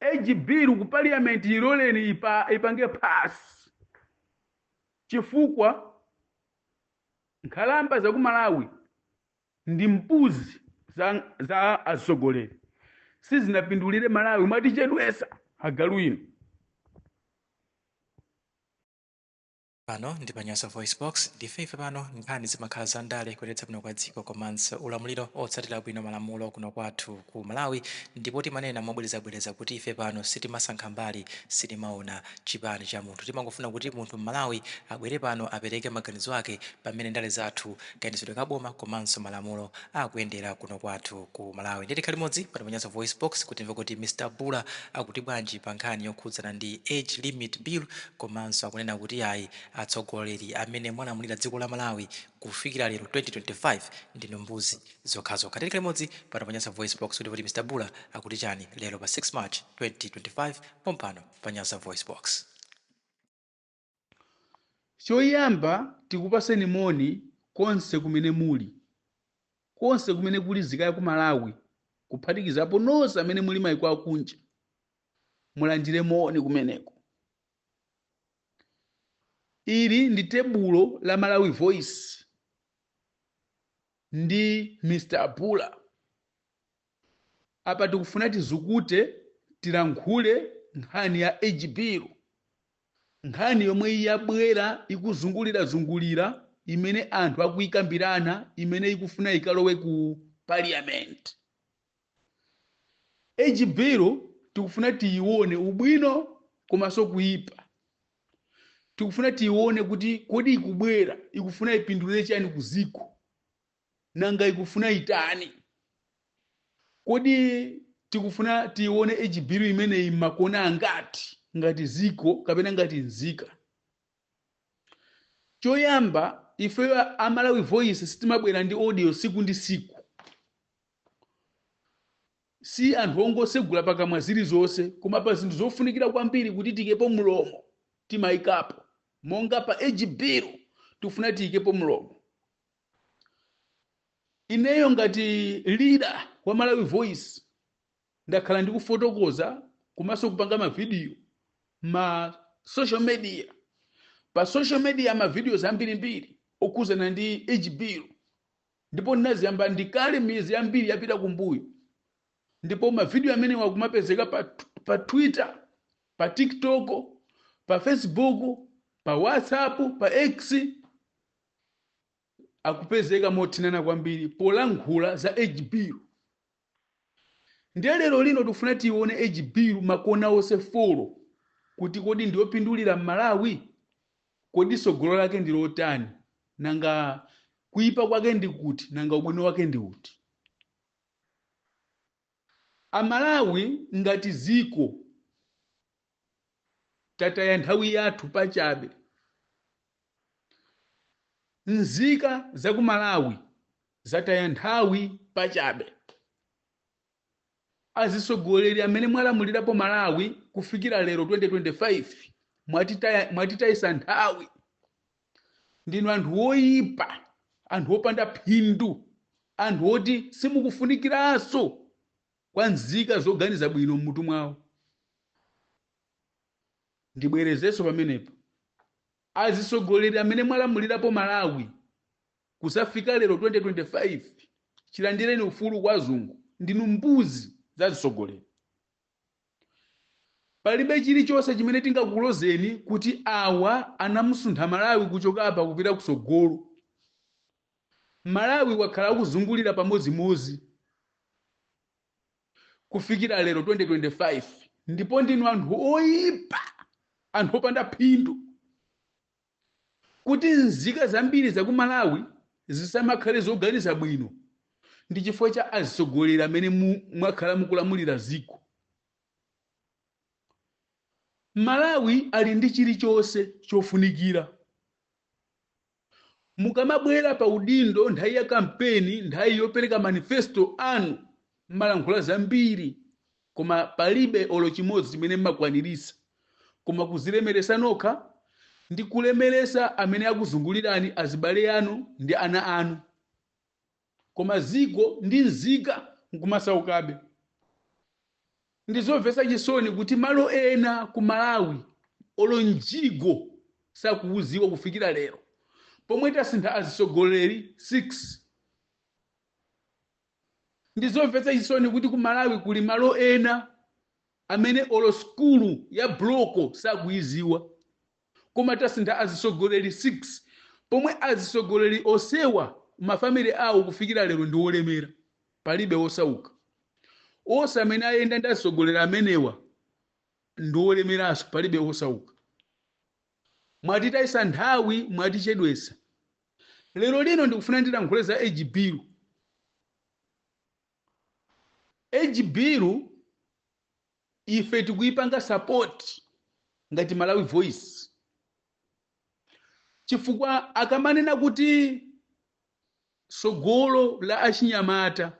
bill ku parliament iloleni ipange pass chifukwa nkhalamba za ku Malawi ndi mpuzi za atsogoleri sizinapindulire Malawi mwatichedwesa agalu ino. Pano ndi Panyasa Voice Box ndife pano nkhani zimakhala za ndale kuyeretsa bwino kwa dziko komanso ulamuliro otsatira bwino malamulo kuno kwathu ku Malawi, ndipo timanena mobwerezabwereza kuti ife pano sitimasankha mbali, sitimaona chipani cha munthu. Timangofuna kuti munthu m'Malawi abwere pano apereke maganizo ake pamene ndale zathu kayendetsedwe kaboma komanso malamulo akuyendera kuno kwathu ku Malawi. Nditi khali modzi pa Panyasa Voice Box kutimva kuti Mr. Bula akuti bwanji pa nkhani yokhudzana ndi age limit bill, komanso akunena kuti ayi atsogoleri amene mwalamulira dziko la Malawi kufikira lero 2025 ndino mbuzi zokhazokha. Tili limodzi pa Panyasa Voice Box kuti Mr. Bula akuti chani lero pa 6 March 2025 pompano Panyasa Voice Box. Choyamba tikupaseni moni konse kumene muli, konse kumene kuli zikaya ku Malawi, kuphatikizapo nonse amene muli mayiko akunja, mulandire moni kumeneko. Ili ndi tebulo la Malawi Voice ndi Mr. Bula. Apa tikufuna tizukute tilankhule nkhani ya age bill, nkhani yomwe yabwera ikuzungulira imene anthu akuyikambirana, imene ikufuna ikalowe ku parliament. Age bill tikufuna tiyione ubwino komanso kuyipa. Tikufuna tiyione kuti kodi ikubwera ikufuna ipindulire chani ku ziko, nanga ikufuna itani. Kodi tikufuna tiyione age bill imene makona angati, ngati ziko kapena ngati nzika. Choyamba ife a Malawi Voice sitimabwera ndi audio siku ndi siku, si anthu ongosegula pakamwa zilizonse, koma pa zinthu zofunikira kwambiri kuti tikepo mlomo timayikapo. Monga pa age bill tikufuna tiyikepo mlomo. Ineyo ngati leader wa Malawi Voice ndakhala ndikufotokoza komanso kupanga mavidiyo ma social media. Pa social media ma videos ambirimbiri okuzana ndi age bill, ndipo ndinaziyamba ndikale miyezi yambiri yapita kumbuyo. Ndipo ma video amene wakumapezeka pa Twitter, pa TikTok, pa Facebook, pa WhatsApp, pa X, akupezeka mothinana kwambiri polankhula za age bill. Ndiye lero lino tikufuna tione age bill makona onse folo kuti kodi ndiyopindulira Malawi, kodi sogolo lake ndi lotani, nanga kuyipa kwake ndi kuti, nanga ubwino wake ndi uti. Amalawi ngati ziko tataya nthawi yathu pachabe. Nzika za ku Malawi zataya nthawi pachabe. Azisogoleri amene mwalamulirapo Malawi kufikira lero 2025 mwatitayisa nthawi. Ndinu anthu oyipa, anthu opanda phindu, anthu oti simukufunikiranso kwa nzika zoganiza bwino mmutu mwawo. Ndibwerezenso pamenepo. Azisogoleri amene mwalamulirapo Malawi kusafika lero 2025 chilandireni ufulu kwa azungu, ndinu mbuzi za zisogoleri. Palibe chilichonse chimene tingakulozeni kuti awa anamusuntha Malawi kuchoka apa kupita kusogolo. Malawi wakhala kuzungulira pamodzimodzi kufikira lero 2025, ndipo ndinu anthu oyipa, anthu opanda phindu. Kuti nzika zambiri za ku Malawi zisamakhale zoganiza bwino ndi chifukwa cha azisogoleri amene mwakhala mukulamulira ziko. Malawi ali ndi chilichonse chofunikira. Mukamabwera pa udindo nthawi ya kampeni, nthawi yopereka manifesto anu, malankhula zambiri, koma palibe olo chimodzi chimene mmakwanirisa, koma kuzilemeresa nokha ndi kulemeresa amene akuzungulirani, azibale anu ndi ana anu. Koma ziko ndi nzika nkumasaukabe. ndizomvetsa chisoni kuti malo ena ku Malawi olonjigo sakuuziwa kufikira lero pomwe tasintha azisogoleri 6. Ndizomvetsa chisoni kuti ku Malawi kuli malo ena amene olo skulu ya bloko sakuiziwa koma tasintha azisogoleri 6 pomwe azisogoleri osewa mafamili awo kufikira lero ndi olemera palibe osauka. Onse amene ayenda ndi azisogoleri amenewa ndi olemeranso palibe osauka. Mwatitayisa nthawi mwatichedwesa. Lero lino ndikufuna ndilankhule za Ejibiru. Ejibiru ife tikuyipanga support ngati Malawi Voice chifukwa akamanena kuti sogolo la achinyamata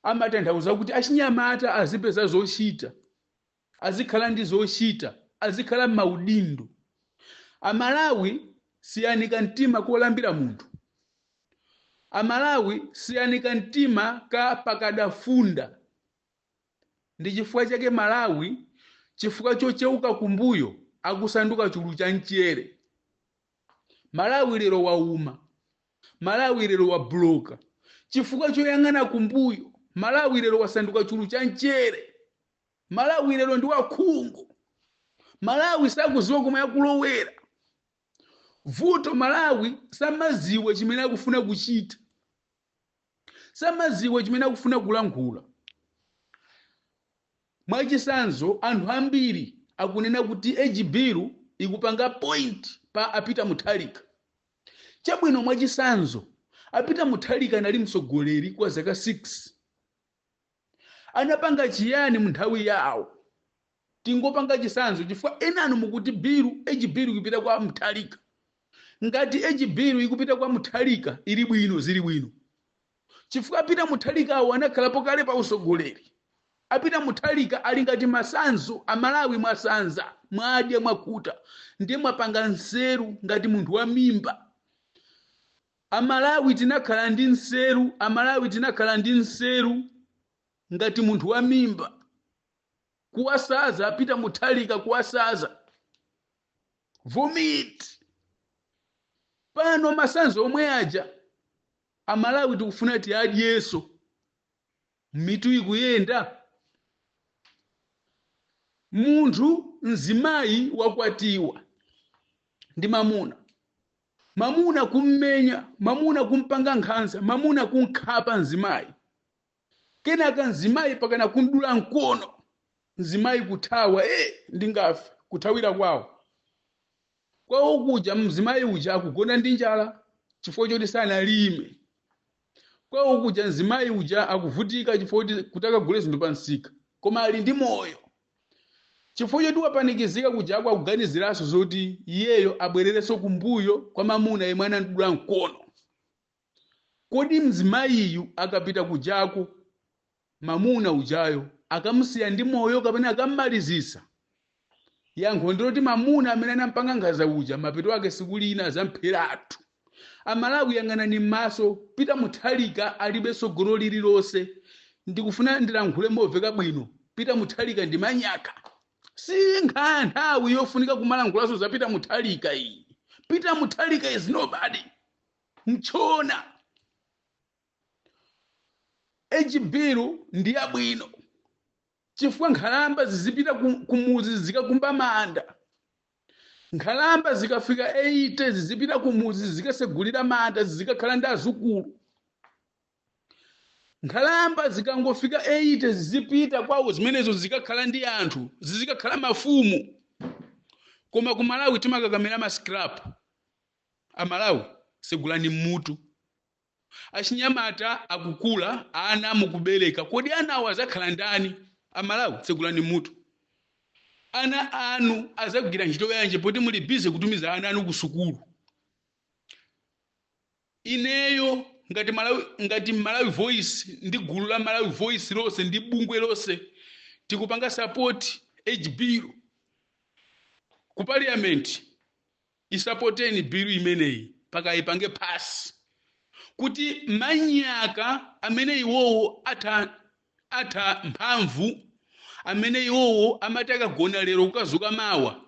amatanthauza kuti achinyamata azipeza zochita, azikhala ndi zochita, azikhala maudindo. Amalawi siyanika mtima kolambira munthu. Amalawi siyanika mtima ka pakadafunda. Ndi chifukwa chake Malawi chifukwa chocheuka kumbuyo akusanduka chulu cha mchere. Malawi lero wauma. Malawi lero wabloka. Chifukwa choyang'ana kumbuyo Malawi lero wasanduka chulu cha mchere. Malawi lero ndi wakhungu. Malawi sakuziwa koma yakulowera. Vuto Malawi samaziwe chimene akufuna kuchita. Samaziwe chimene akufuna kulankhula. Mwachisanzo anthu ambiri akunena kuti Ejibiru ikupanga point pa apita Mutharika. Chabwino mwachisanzo apita Mutharika nali msogoleri kwa zaka 6. Anapanga chiyani mu nthawi yawo? Tingopanga chisanzo chifukwa enanu mukuti Ejibiru ikupita kwa Mutharika. Ngati Ejibiru ikupita kwa Mutharika ili bwino zili bwino. Chifukwa apita Mutharika awo anakhalapo kale pa usogoleri. Apita Mutharika ali ngati masanzo Amalawi mwasanza mwadya mwakuta ndiye mwapanga nseru ngati munthu wa mimba. Amalawi tinakhala ndi nseru, Amalawi tinakhala ndi nseru ngati munthu wa mimba. Kuwasaza apita Mutharika kuwasaza. Vomit. Pano masanzo omwe aja Amalawi tikufuna tiadyeso. Mitu ikuyenda. Munthu mzimayi wakwatiwa ndi mamuna. Mamuna kummenya, mamuna kumpanga nkhanza, mamuna kunkhapa mzimayi. Kenaka mzimayi pakana kundula mkono. Mzimayi kuthawa, ndingafe kuthawira kwawo. Kwawo kuja mzimayi uja akugona ndi njala chifukwa choti sanalime. Kwawo kuja mzimayi uja akuvutika chifukwa choti kutaka gule zinthu pa msika. Koma ali ndi moyo. Chifukwa choti wapanikizika kuja kwa kuganiziraso zoti iyeyo abwerereso kumbuyo kwa mamuna yemwe anadula mkono. Kodi mzimayiyu akapita kujako mamuna ujayo akamusiya ndi moyo kapena akammalizisa? Yankho ndiloti mamuna amene anampanga nkhanza uja mapeto ake sikulina zampheratu. Amalawi yang'anani m'maso, Pita Mutharika alibe sogolo lililonse. Ndikufuna ndilankhule moveka bwino. Pita Mutharika ndi manyaka. Si nthawi yofunika kumalankhulaso za Pita Mutharika iyi. Pita Mutharika is nobody. Mchona. Ejibiru ndi abwino. Chifukwa nkhalamba zizipita kumuzi zikakumba manda. Nkhalamba zikafika 80 zizipita kumuzi zikasegulira manda zikakhala ndi azukulu. Nkhalamba zikangofika 80 zizipita kwawo zimenezo zikakhala ndi anthu, zikakhala mafumu. Koma ku Malawi timakakamira ma scrap. Amalawi segulani mutu. Achinyamata akukula ana mukubereka. Kodi ana awo azakhala ndani? Amalawi segulani mutu. Ana anu azakugira ntchito yanje poti muli busy kutumiza ana anu ku sukulu. Ineyo ngati Malawi Voice ndi gulu la Malawi Voice lose ndi bungwe lose tikupanga support Ejibiru ku parliament. Isupporteni bill imeneyi paka ipange pass kuti manyaka amene iwowo ata mphamvu amene iwowo amati akagona lero kukazuka mawa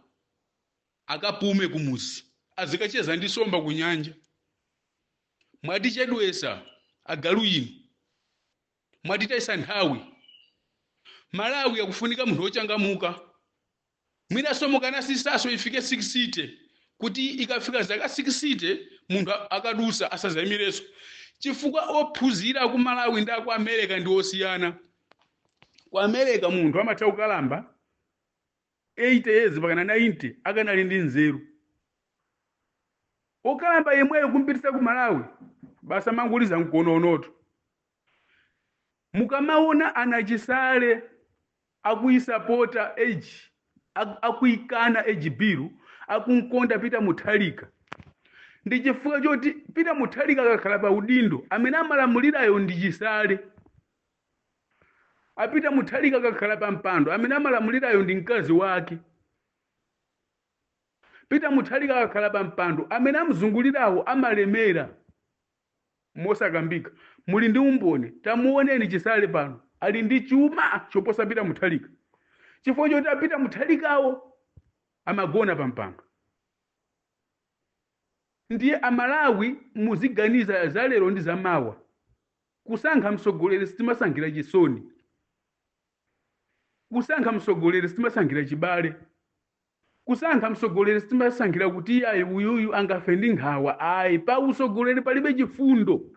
akapume kumuzi azikacheza ndi nsomba ku nyanja. Mwatichedwesa agalu inu, mwatitayisa nthawi. Malawi akufunika munthu wochangamuka. Mwinaso mukanasisaso ifike 60 kuti ikafika zaka 60 munthu akadusa asazamireso. Chifukwa ophunzira ku Malawi ndi ku America ndi osiyana. Ku America munthu amatha kukalamba 80 years pakana 90 akanali ndi nzeru. Okalamba yemweyo kumpitisa ku Malawi basa manguliza mkononoto. Mukamaona anachisale akuisapota age akuikana age biru akunkonda Peter Mutharika. Ndi chifukwa choti Peter Mutharika akakhala pa udindo amene amalamulirayo ndi chisale. Peter Mutharika akakhala pa mpando amene amalamulirayo ndi mkazi wake. Peter Mutharika akakhala pa mpando amene amuzungulirawo amalemera mosakambika. Muli ndi umboni, tamuoneni chisale pano ali ndi chuma choposa Peter Mutharika. Chifukwa choti Peter Mutharikawo amagona pa mpando. Ndiye Amalawi muziganiza za lero ndi za mawa. Kusankha msogoleri sitimasankhira chisoni. Kusankha msogoleri sitimasankhira chibale. Kusankha msogoleri sitimasankhira kuti ayi uyuyu angafe ndi nkhawa. Ayi pa usogoleri palibe chifundo.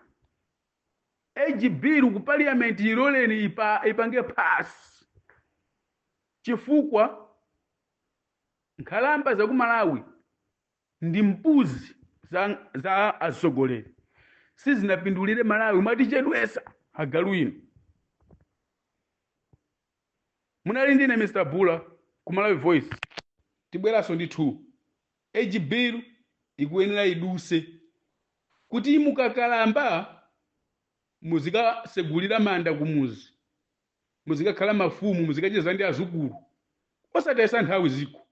Age bill ku parliament iloleni ipange pass. Chifukwa nkhalamba za ku Malawi ndi mpuzi za asogoleri. Sizinapindulire Malawi mwatichedwesa agalu inu. Munali ndine Mr. Bula ku Malawi Voice. Tibweraso ndi 2. Age bill ikuyenera iduse kuti mukakalamba muzikasegulira manda kumuzi. Muzikakhala mafumu muzikacheza ndi azukulu. Osatayisa nthawi ziko.